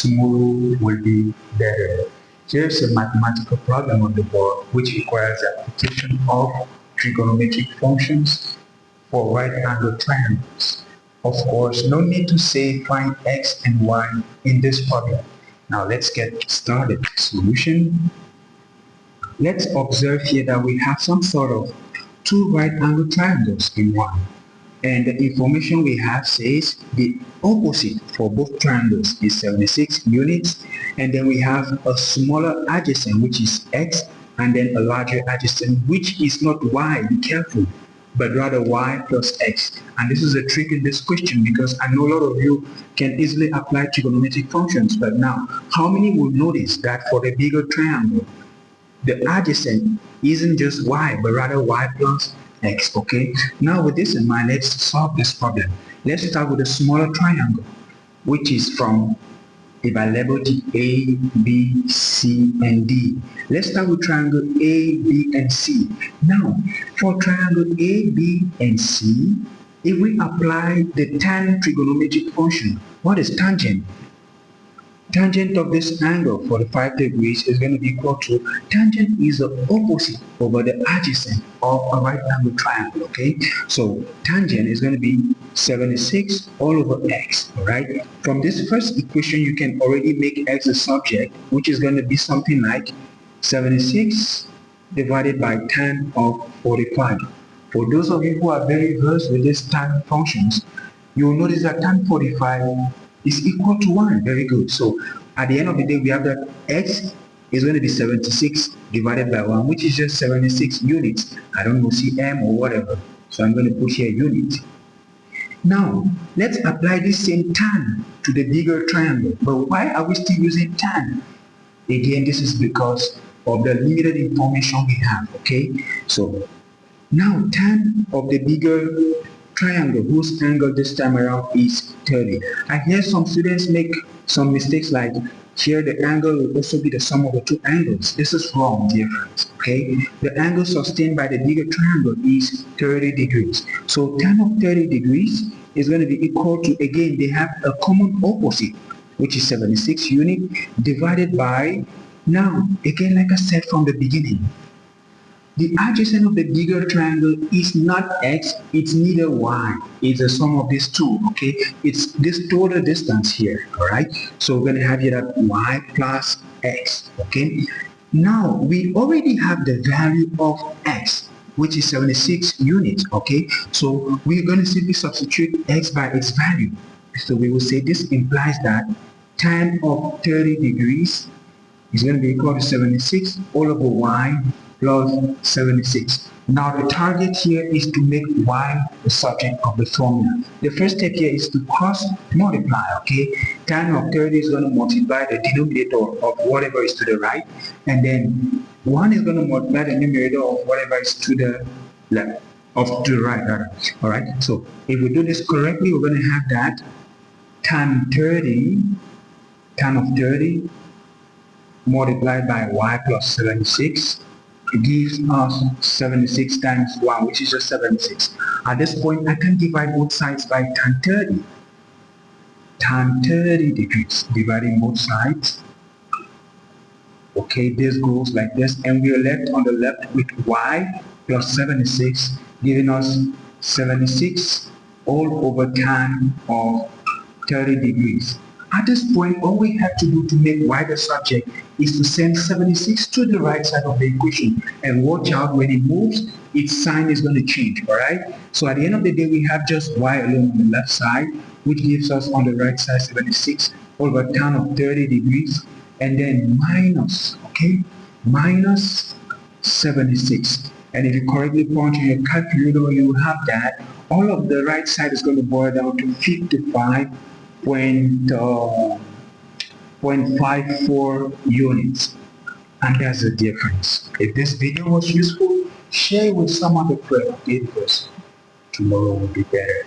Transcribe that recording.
tomorrow will be better. Here's a mathematical problem on the board which requires the application of trigonometric functions for right-angled triangles. Of course, no need to say find x and y in this problem. Now let's get started. Solution. Let's observe here that we have some sort of two right-angled triangles in one. And the information we have says the opposite for both triangles is 76 units, and then we have a smaller adjacent which is x, and then a larger adjacent which is not y, be careful, but rather y plus x. And this is a trick in this question because I know a lot of you can easily apply trigonometric functions, but now how many will notice that for the bigger triangle the adjacent isn't just y but rather y plus x? Okay, now with this in mind, let's solve this problem. Let's start with a smaller triangle, which is from, if I label it A, B, C, and D. Let's start with triangle A, B, and C. Now, for triangle A, B, and C, if we apply the tan trigonometric function, what is tangent? Tangent of this angle 45 degrees is going to be equal to, tangent is the opposite over the adjacent of a right angle triangle, okay? So tangent is going to be 76 all over x, alright? From this first equation, you can already make x a subject, which is going to be something like 76 divided by tan of 45. For those of you who are very versed with these tan functions, you will notice that tan 45 is equal to 1. Very good. So at the end of the day, we have that x is going to be 76 divided by 1, which is just 76 units. I don't know, cm or whatever. So I'm going to put here unit. Now, let's apply this same tan to the bigger triangle. But why are we still using tan? Again, this is because of the limited information we have, okay? So now tan of the bigger triangle, whose angle this time around is 30. I hear some students make some mistakes like here the angle will also be the sum of the two angles. This is wrong, dear friends, okay? The angle sustained by the bigger triangle is 30 degrees. So tan of 30 degrees is going to be equal to, again, they have a common opposite, which is 76 unit divided by, now, again, like I said from the beginning, the adjacent of the bigger triangle is not x, it's neither y. It's the sum of these two, okay? It's this total distance here, alright? So we're going to have here that y plus x, okay? Now, we already have the value of x, which is 76 units, okay? So we're going to simply substitute x by its value. So we will say this implies that tan of 30 degrees is going to be equal to 76 all over y plus 76. Now the target here is to make y the subject of the formula. The first step here is to cross multiply, okay? Tan of 30 is going to multiply the denominator of whatever is to the right, and then 1 is going to multiply the numerator of whatever is to the left, to the right rather. Alright, so if we do this correctly, we're going to have that tan of 30 multiplied by y plus 76 gives us 76 times 1, which is just 76. At this point, I can divide both sides by tan 30. Tan 30 degrees, dividing both sides. Okay, this goes like this, and we are left on the left with y plus 76, giving us 76 all over tan of 30 degrees. At this point, all we have to do to make y the subject is to send 76 to the right side of the equation. And watch out, when it moves, its sign is going to change, alright? So at the end of the day, we have just y alone on the left side, which gives us on the right side 76 over tan of 30 degrees, and then minus, okay? Minus 76. And if you correctly punch in your calculator, you will have that all of the right side is going to boil down to 55.54 units, and that's the difference. If this video was useful, share it with some other friend, okay, because tomorrow will be better.